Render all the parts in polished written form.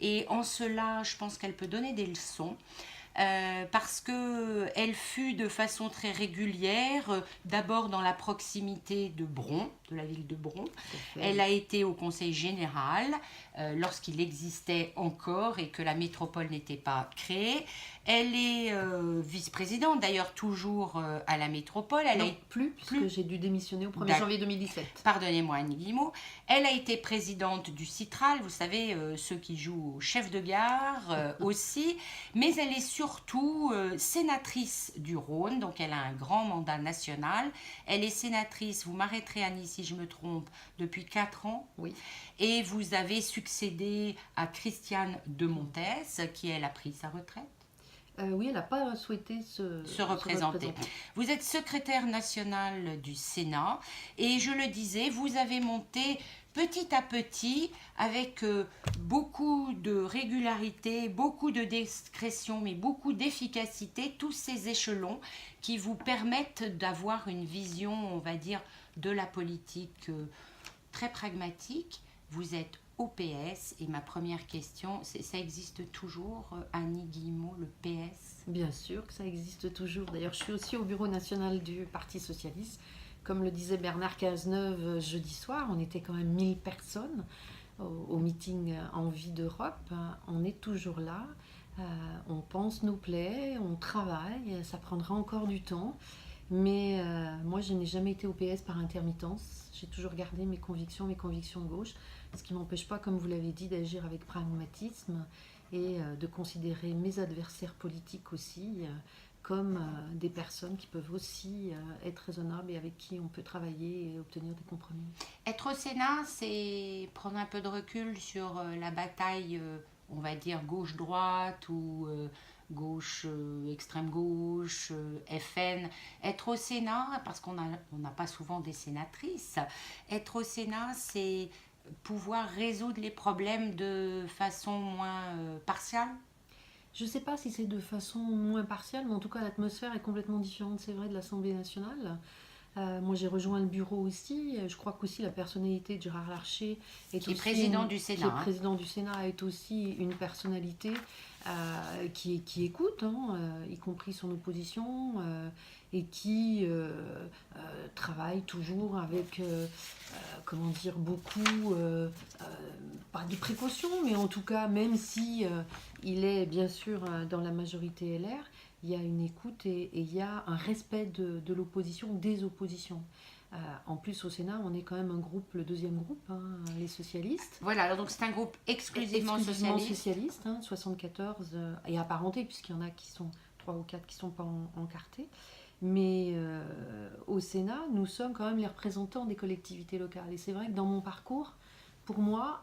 Et en cela, je pense qu'elle peut donner des leçons. Parce qu'elle fut de façon très régulière, d'abord dans la proximité de Bron, de la ville de Bron. Elle a été au Conseil général lorsqu'il existait encore et que la métropole n'était pas créée. Elle est vice-présidente, d'ailleurs toujours à la métropole. Elle Non, plus, puisque j'ai dû démissionner au 1er janvier 2017. Pardonnez-moi, Annie Guillemot. Elle a été présidente du Citral, vous savez, ceux qui jouent au chef de gare aussi. Mais elle est surtout sénatrice du Rhône, donc elle a un grand mandat national. Elle est sénatrice, vous m'arrêterez Annie si je me trompe, depuis 4 ans. Oui. Et vous avez succédé à Christiane de Montès, qui elle a pris sa retraite. Oui, elle n'a pas souhaité se représenter. Vous êtes secrétaire national du Sénat et je le disais, vous avez monté petit à petit avec beaucoup de régularité, beaucoup de discrétion, mais beaucoup d'efficacité, tous ces échelons qui vous permettent d'avoir une vision, on va dire, de la politique très pragmatique. Vous êtes au PS et ma première question, ça existe toujours, Annie Guillemot, le PS? Bien sûr que ça existe toujours. D'ailleurs, je suis aussi au bureau national du Parti socialiste. Comme le disait Bernard Cazeneuve jeudi soir, on était quand même 1000 personnes au meeting Envie d'Europe. On est toujours là. On pense nos plaies, on travaille. Ça prendra encore du temps. Mais moi, je n'ai jamais été au PS par intermittence. J'ai toujours gardé mes convictions de gauche. Ce qui ne m'empêche pas, comme vous l'avez dit, d'agir avec pragmatisme et de considérer mes adversaires politiques aussi comme des personnes qui peuvent aussi être raisonnables et avec qui on peut travailler et obtenir des compromis. Être au Sénat, c'est prendre un peu de recul sur la bataille, on va dire, gauche-droite ou gauche, extrême gauche, FN. Être au Sénat, parce qu'on n'a pas souvent des sénatrices, être au Sénat, c'est pouvoir résoudre les problèmes de façon moins partiale. Je ne sais pas si c'est de façon moins partiale, mais en tout cas l'atmosphère est complètement différente, c'est vrai, de l'Assemblée nationale. Moi j'ai rejoint le bureau aussi. Je crois qu'aussi la personnalité de Gérard Larcher qui est président du Sénat. Qui est président du Sénat est aussi une personnalité qui écoute, y compris son opposition, et qui travaille toujours avec, comment dire, beaucoup, pas de précautions, mais en tout cas, même si il est bien sûr dans la majorité LR, il y a une écoute et il y a un respect de l'opposition, des oppositions. En plus, au Sénat, on est quand même un groupe, le deuxième groupe, les socialistes. Voilà, alors donc c'est un groupe exclusivement socialiste. 74 et apparentés, puisqu'il y en a qui sont 3 ou 4 qui ne sont pas encartés. Mais au Sénat, nous sommes quand même les représentants des collectivités locales. Et c'est vrai que dans mon parcours, pour moi,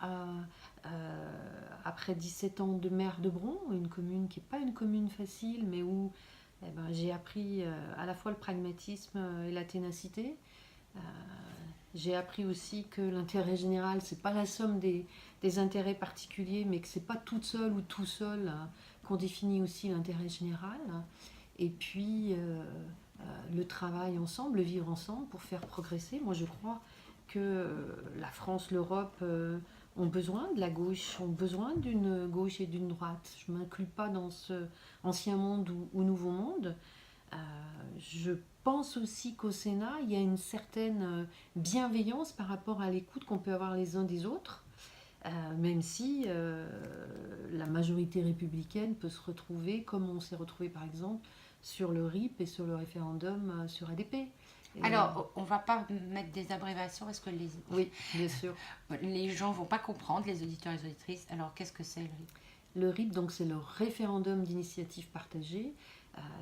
après 17 ans de maire de Bron, une commune qui n'est pas une commune facile, mais où j'ai appris à la fois le pragmatisme et la ténacité. J'ai appris aussi que l'intérêt général, c'est pas la somme des intérêts particuliers, mais que c'est pas toute seule ou tout seul qu'on définit aussi l'intérêt général. Et puis le travail ensemble, le vivre ensemble pour faire progresser. Moi, je crois que la France, l'Europe ont besoin de la gauche, ont besoin d'une gauche et d'une droite. Je ne m'inclus pas dans ce ancien monde ou nouveau monde. Je pense aussi qu'au Sénat, il y a une certaine bienveillance par rapport à l'écoute qu'on peut avoir les uns des autres, même si la majorité républicaine peut se retrouver, comme on s'est retrouvé par exemple sur le RIP et sur le référendum sur ADP. Alors, on ne va pas mettre des abréviations, est-ce que Oui, bien sûr. Les gens ne vont pas comprendre, les auditeurs et les auditrices. Alors, qu'est-ce que c'est le RIP? Le RIP, donc, c'est le référendum d'initiative partagée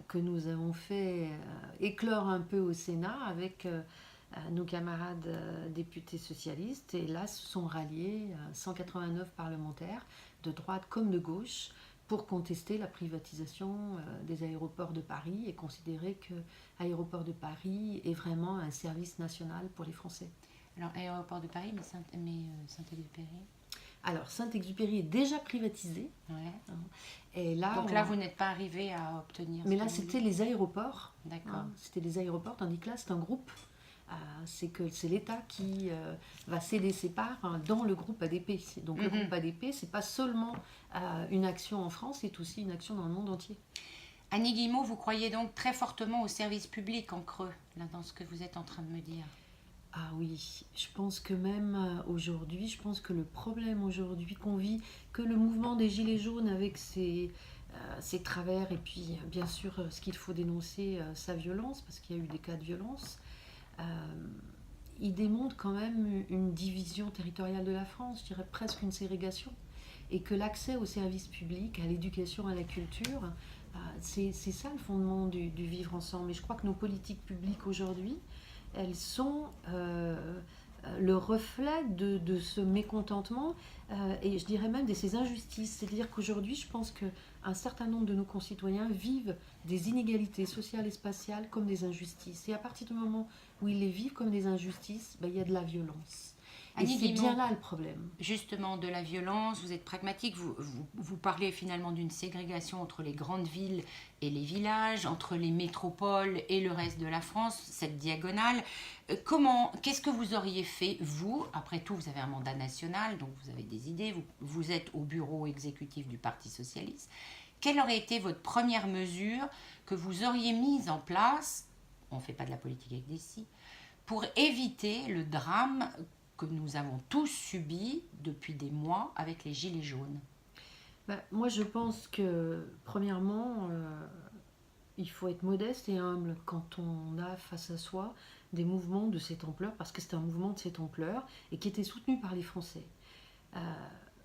que nous avons fait éclore un peu au Sénat avec nos camarades députés socialistes. Et là, se sont ralliés 189 parlementaires, de droite comme de gauche, pour contester la privatisation des aéroports de Paris et considérer que Aéroports de Paris est vraiment un service national pour les Français. Alors, Aéroport de Paris, mais Saint-Exupéry? Alors, Saint-Exupéry est déjà privatisé. Ouais. Et là, donc là, vous n'êtes pas arrivé à obtenir... Mais là, c'était les aéroports. D'accord. C'était les aéroports, tandis que là, c'est un groupe c'est que c'est l'État qui va céder ses parts dans le groupe ADP. Donc le groupe ADP, c'est pas seulement une action en France, c'est aussi une action dans le monde entier. Annie Guillemot, vous croyez donc très fortement au service public en creux, là, dans ce que vous êtes en train de me dire? Ah oui, je pense que même aujourd'hui, je pense que le problème aujourd'hui qu'on vit, que le mouvement des Gilets jaunes avec ses travers, et puis bien sûr ce qu'il faut dénoncer, sa violence, parce qu'il y a eu des cas de violence, euh, il démontre quand même une division territoriale de la France, je dirais presque une ségrégation, et que l'accès aux services publics, à l'éducation, à la culture, c'est ça le fondement du vivre ensemble. Et je crois que nos politiques publiques aujourd'hui, elles sont le reflet de ce mécontentement et je dirais même de ces injustices. C'est-à-dire qu'aujourd'hui, je pense qu'un certain nombre de nos concitoyens vivent des inégalités sociales et spatiales comme des injustices. Et à partir du moment où ils les vivent comme des injustices, ben, il y a de la violence. Et Annie c'est Guillemot, bien là le problème. justement, de la violence, vous êtes pragmatique, vous parlez finalement d'une ségrégation entre les grandes villes et les villages, entre les métropoles et le reste de la France, cette diagonale. Qu'est-ce que vous auriez fait, vous? Après tout, vous avez un mandat national, donc vous avez des idées, vous êtes au bureau exécutif du Parti socialiste. Quelle aurait été votre première mesure que vous auriez mise en place, on ne fait pas de la politique avec des si, pour éviter le drame que nous avons tous subi depuis des mois avec les Gilets jaunes? Ben, moi, je pense que, premièrement, il faut être modeste et humble quand on a face à soi des mouvements de cette ampleur, parce que c'est un mouvement de cette ampleur et qui était soutenu par les Français. Euh,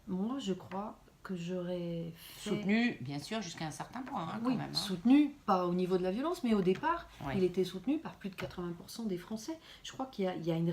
Moi, je crois que j'aurais fait... Soutenu, bien sûr, jusqu'à un certain point, quand Oui, même. soutenu, pas au niveau de la violence, mais au départ, Oui. il était soutenu par plus de 80% des Français. Je crois qu'il y a une